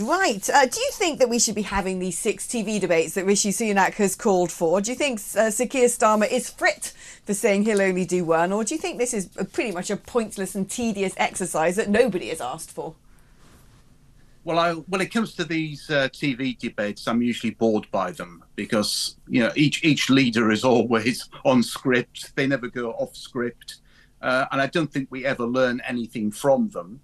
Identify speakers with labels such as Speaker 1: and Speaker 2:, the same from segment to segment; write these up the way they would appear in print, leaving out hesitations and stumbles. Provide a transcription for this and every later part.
Speaker 1: Right. Do you think that we should be having these six TV debates that Rishi Sunak has called for? Do you think Sir Keir Starmer is frit for saying he'll only do one? Or do you think this is pretty much a pointless and tedious exercise that nobody has asked for?
Speaker 2: Well, when it comes to these TV debates, I'm usually bored by them because each leader is always on script. They never go off script, and I don't think we ever learn anything from them.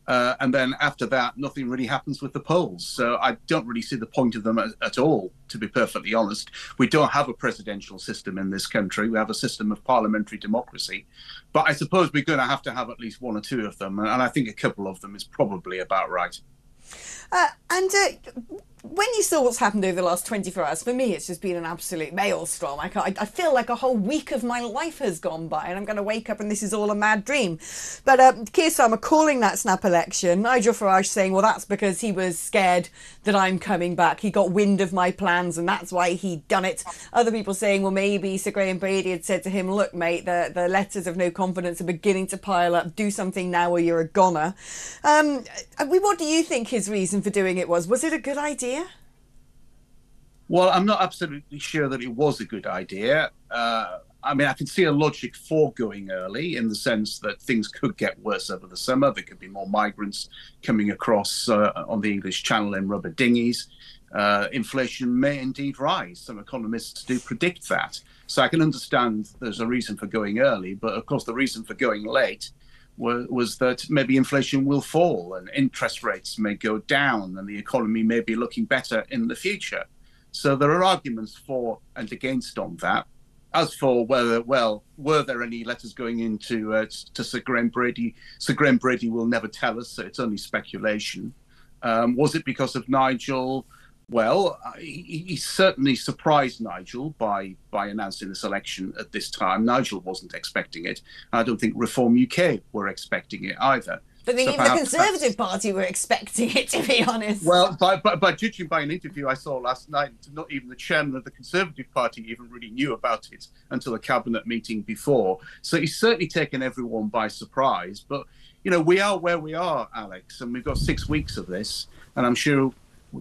Speaker 2: And then after that, nothing really happens with the polls. So I don't really see the point of them at all, to be perfectly honest. We don't have a presidential system in this country. We have a system of parliamentary democracy. But I suppose we're going to have at least one or two of them. And I think a couple of them is probably about right.
Speaker 1: And when you saw what's happened over the last 24 hours, for me, it's just been an absolute maelstrom. I feel like a whole week of my life has gone by and I'm going to wake up and this is all a mad dream. But Keir Starmer calling that snap election, Nigel Farage saying, well, that's because he was scared that I'm coming back. He got wind of my plans and that's why he'd done it. Other people saying, well, maybe Sir Graham Brady had said to him, look, mate, the letters of no confidence are beginning to pile up. Do something now or you're a goner. What do you think his reason for doing it was? Was it a good idea?
Speaker 2: Well, I'm not absolutely sure that it was a good idea. I mean, I can see a logic for going early in the sense that things could get worse over the summer. There could be more migrants coming across on the English Channel in rubber dinghies. Inflation may indeed rise. Some economists do predict that. So I can understand there's a reason for going early. But of course, the reason for going late was that maybe inflation will fall and interest rates may go down and the economy may be looking better in the future. So there are arguments for and against on that. As for were there any letters going into to Sir Graham Brady? Sir Graham Brady will never tell us, so it's only speculation. Was it because of Nigel? Well, he certainly surprised Nigel by announcing this election at this time. Nigel wasn't expecting it. I don't think Reform UK were expecting it either.
Speaker 1: I think even the Conservative Party were expecting it, to be honest.
Speaker 2: Well, by judging by an interview I saw last night, not even the chairman of the Conservative Party even really knew about it until a cabinet meeting before. So he's certainly taken everyone by surprise. But, we are where we are, Alex, and we've got 6 weeks of this. And I'm sure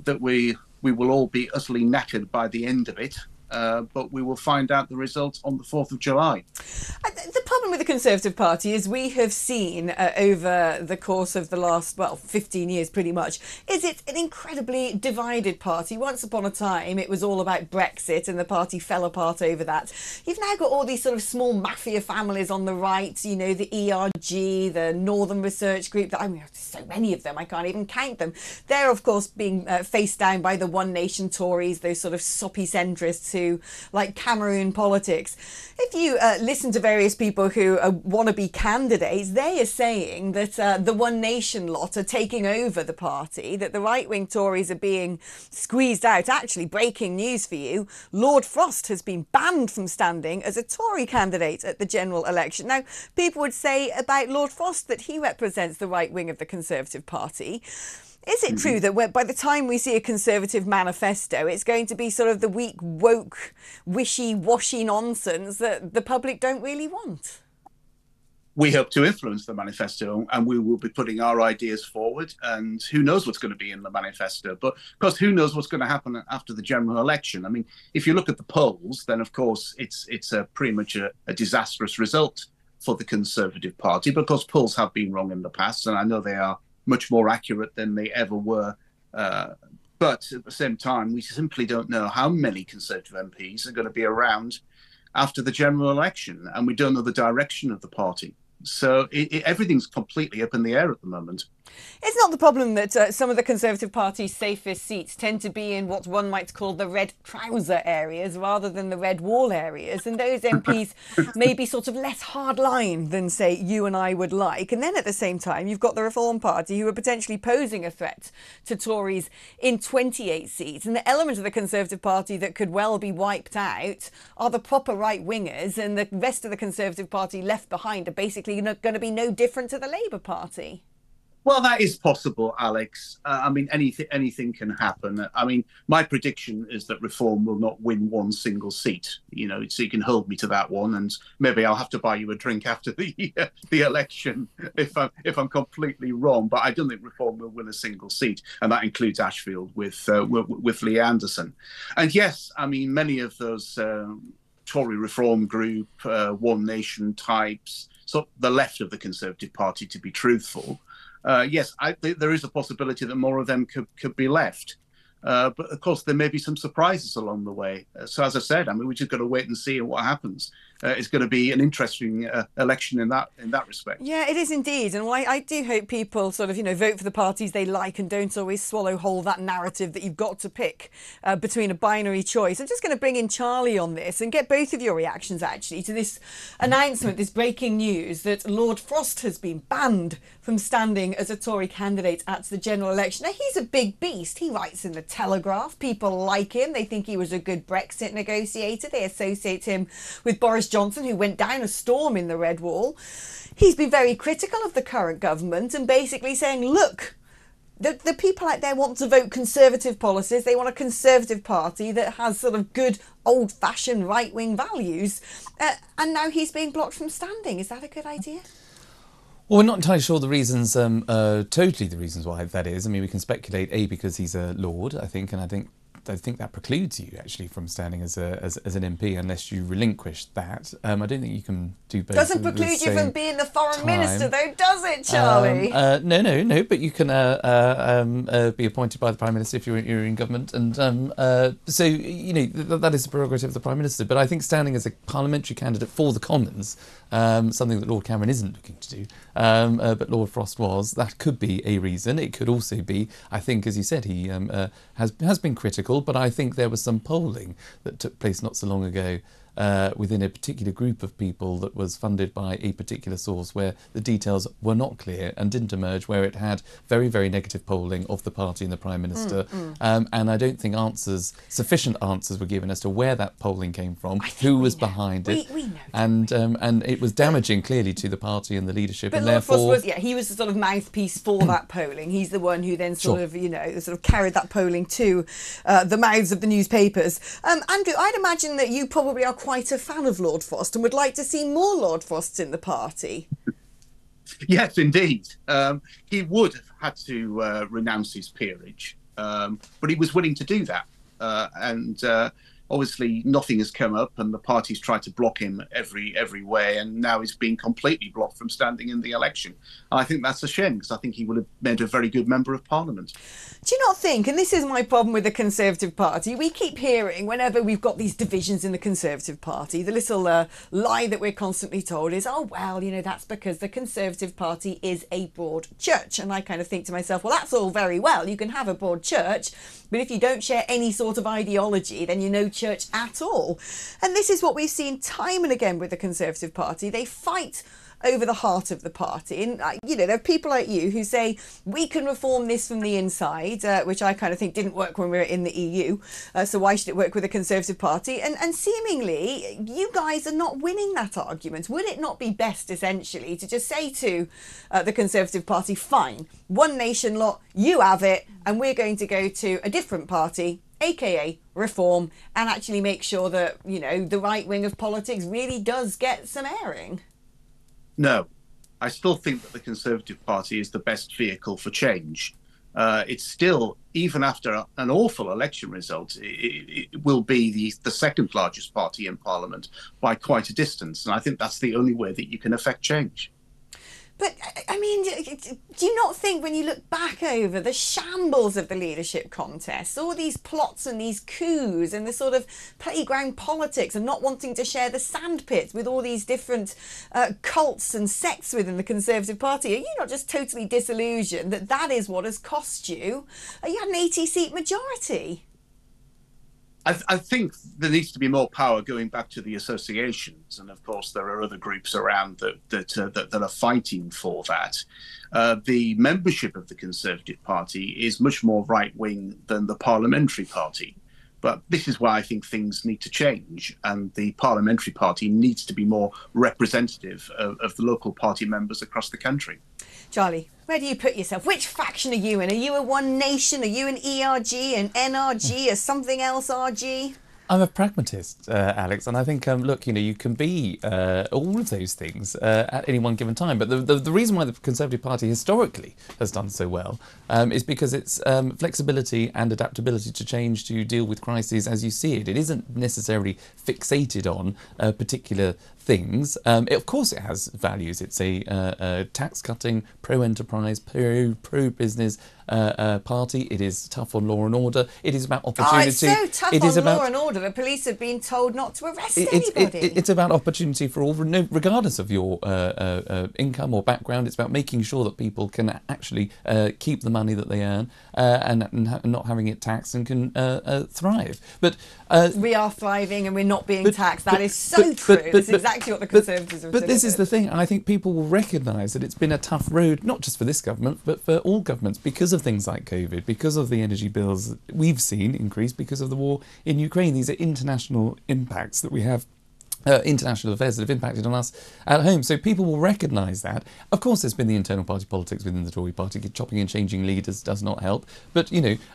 Speaker 2: that we will all be utterly knackered by the end of it. But we will find out the results on the 4th of July.
Speaker 1: The problem with the Conservative Party is we have seen over the course of the last, 15 years pretty much, is it's an incredibly divided party. Once upon a time, it was all about Brexit and the party fell apart over that. You've now got all these sort of small mafia families on the right, the ERG, the Northern Research Group. There's so many of them, I can't even count them. They're, of course, being faced down by the One Nation Tories, those sort of soppy centrists who like Cameroon politics. If you listen to various people who are wannabe candidates, they are saying that the One Nation lot are taking over the party, that the right-wing Tories are being squeezed out. Actually, breaking news for you, Lord Frost has been banned from standing as a Tory candidate at the general election. Now, people would say about Lord Frost that he represents the right wing of the Conservative Party. Is it true that by the time we see a Conservative manifesto, it's going to be sort of the weak, woke, wishy-washy nonsense that the public don't really want?
Speaker 2: We hope to influence the manifesto and we will be putting our ideas forward. And who knows what's going to be in the manifesto? But of course, who knows what's going to happen after the general election? I mean, if you look at the polls, then of course it's pretty much a disastrous result for the Conservative Party because polls have been wrong in the past. And I know they are much more accurate than they ever were. But at the same time, we simply don't know how many Conservative MPs are going to be around after the general election, and we don't know the direction of the party. So everything's completely up in the air at the moment.
Speaker 1: It's not the problem that some of the Conservative Party's safest seats tend to be in what one might call the red trouser areas rather than the red wall areas. And those MPs may be sort of less hardline than, say, you and I would like. And then at the same time, you've got the Reform Party who are potentially posing a threat to Tories in 28 seats. And the element of the Conservative Party that could well be wiped out are the proper right-wingers, and the rest of the Conservative Party left behind are basically going to be no different to the Labour Party.
Speaker 2: Well, that is possible, Alex. I mean, anything can happen. I mean, my prediction is that Reform will not win one single seat. You know, so you can hold me to that one, and maybe I'll have to buy you a drink after the election if I'm completely wrong. But I don't think Reform will win a single seat, and that includes Ashfield with Lee Anderson. And yes, I mean, many of those Tory Reform group, One Nation types, so the left of the Conservative Party, to be truthful. Yes, there is a possibility that more of them could be left. But of course, there may be some surprises along the way. So as I said, I mean, we just got to wait and see what happens. It's going to be an interesting election in that respect.
Speaker 1: Yeah, it is indeed. And I do hope people sort of, vote for the parties they like and don't always swallow whole that narrative that you've got to pick between a binary choice. I'm just going to bring in Charlie on this and get both of your reactions, actually, to this announcement, this breaking news that Lord Frost has been banned from standing as a Tory candidate at the general election. Now, he's a big beast. He writes in the Telegraph. People like him. They think he was a good Brexit negotiator. They associate him with Boris Johnson, who went down a storm in the Red Wall. He's been very critical of the current government and basically saying, look, the people out there want to vote Conservative policies. They want a Conservative party that has sort of good old-fashioned right-wing values. And now he's being blocked from standing. Is that a good idea?
Speaker 3: Well, we're not entirely sure the reasons, totally the reasons why that is. I mean, we can speculate, A, because he's a Lord, I think, and I think that precludes you actually from standing as an MP unless you relinquish that. I don't think you can do both.
Speaker 1: Doesn't preclude you from being the foreign minister, though, does it, Charlie?
Speaker 3: No. But you can be appointed by the Prime Minister if you're in government, and so that is the prerogative of the Prime Minister. But I think standing as a parliamentary candidate for the Commons, something that Lord Cameron isn't looking to do, but Lord Frost was, that could be a reason. It could also be, I think, as you said, he has been critical. But I think there was some polling that took place not so long ago within a particular group of people that was funded by a particular source where the details were not clear and didn't emerge, where it had very, very negative polling of the party and the Prime Minister. And I don't think sufficient answers were given as to where that polling came from, who was behind it.
Speaker 1: We know.
Speaker 3: And it was damaging, clearly, to the party and the leadership.
Speaker 1: But
Speaker 3: and
Speaker 1: Lord
Speaker 3: therefore,
Speaker 1: Frost he was the sort of mouthpiece for that polling. He's the one who then sort of carried that polling to the mouths of the newspapers. Andrew, I'd imagine that you probably are quite a fan of Lord Frost and would like to see more Lord Frosts in the party.
Speaker 2: Yes, indeed. He would have had to renounce his peerage, but he was willing to do that. And obviously nothing has come up, and the party's tried to block him every way, and now he's been completely blocked from standing in the election. And I think that's a shame, because I think he would have made a very good member of Parliament.
Speaker 1: Do you not think, and this is my problem with the Conservative Party, we keep hearing whenever we've got these divisions in the Conservative Party, the little lie that we're constantly told is, oh, well, that's because the Conservative Party is a broad church. And I kind of think to myself, well, that's all very well. You can have a broad church, but if you don't share any sort of ideology, then you're no church at all. And this is what we've seen time and again with the Conservative Party. They fight over the heart of the party. And, there are people like you who say, we can reform this from the inside, which I kind of think didn't work when we were in the EU. So why should it work with the Conservative Party? And seemingly, you guys are not winning that argument. Would it not be best, essentially, to just say to the Conservative Party, fine, one nation lot, you have it, and we're going to go to a different party, aka Reform, and actually make sure that, the right wing of politics really does get some airing?
Speaker 2: No, I still think that the Conservative Party is the best vehicle for change. It's still, even after an awful election result, it will be the second largest party in Parliament by quite a distance. And I think that's the only way that you can affect change.
Speaker 1: But, I mean, do you not think when you look back over the shambles of the leadership contest, all these plots and these coups and the sort of playground politics and not wanting to share the sandpit with all these different cults and sects within the Conservative Party, are you not just totally disillusioned that that is what has cost you? You had an 80-seat majority.
Speaker 2: I think there needs to be more power going back to the associations, and of course there are other groups around that are fighting for that. The membership of the Conservative Party is much more right-wing than the Parliamentary Party, but this is why I think things need to change, and the Parliamentary Party needs to be more representative of the local party members across the country.
Speaker 1: Charlie, where do you put yourself? Which faction are you in? Are you a One Nation? Are you an ERG, an NRG, a something else RG?
Speaker 3: I'm a pragmatist, Alex, and I think, look, you can be all of those things at any one given time. But the reason why the Conservative Party historically has done so well is because it's flexibility and adaptability to change to deal with crises as you see it. It isn't necessarily fixated on particular things. Of course, it has values. It's a tax-cutting, pro-enterprise, pro-business party. It is tough on law and order. It is about opportunity.
Speaker 1: Oh, it's so tough on law and order. The police have been told not to arrest anybody.
Speaker 3: It's about opportunity for all, regardless of your income or background. It's about making sure that people can actually keep the money that they earn and not having it taxed and can thrive. But
Speaker 1: we are thriving and we're not being taxed. That is so true. That's exactly what the Conservatives have delivered.
Speaker 3: But this is the thing. I think people will recognise that it's been a tough road, not just for this government, but for all governments, because of things like COVID, because of the energy bills we've seen increase, because of the war in Ukraine. These are international impacts that we have. International affairs that have impacted on us at home. So people will recognise that. Of course, there's been the internal party politics within the Tory party. Chopping and changing leaders does not help. But,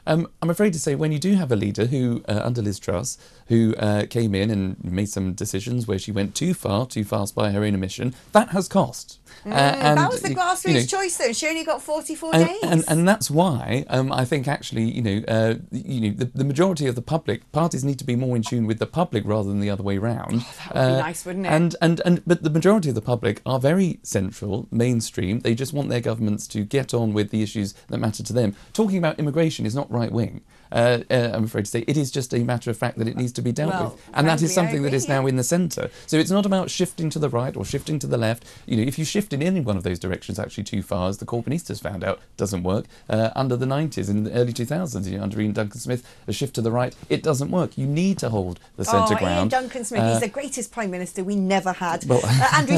Speaker 3: I'm afraid to say when you do have a leader who, under Liz Truss, who came in and made some decisions where she went too far, too fast by her own admission, that has cost.
Speaker 1: That was the grassroots choice, though. She only got 44 days.
Speaker 3: And that's why I think actually, the majority of the public, parties need to be more in tune with the public rather than the other way round.
Speaker 1: That would be nice, wouldn't it?
Speaker 3: But the majority of the public are very central, mainstream. They just want their governments to get on with the issues that matter to them. Talking about immigration is not right wing. I'm afraid to say it is just a matter of fact that it needs to be dealt with, and that is something that is now in the centre. So it's not about shifting to the right or shifting to the left. If you shift in any one of those directions actually too far, as the Corbynistas found out, doesn't work. Under the 90s and the early 2000s, under Ian Duncan Smith, a shift to the right, it doesn't work. You need to hold the centre ground.
Speaker 1: Ian Duncan Smith, he's the greatest Prime Minister we never had.
Speaker 3: Well,
Speaker 1: Andrew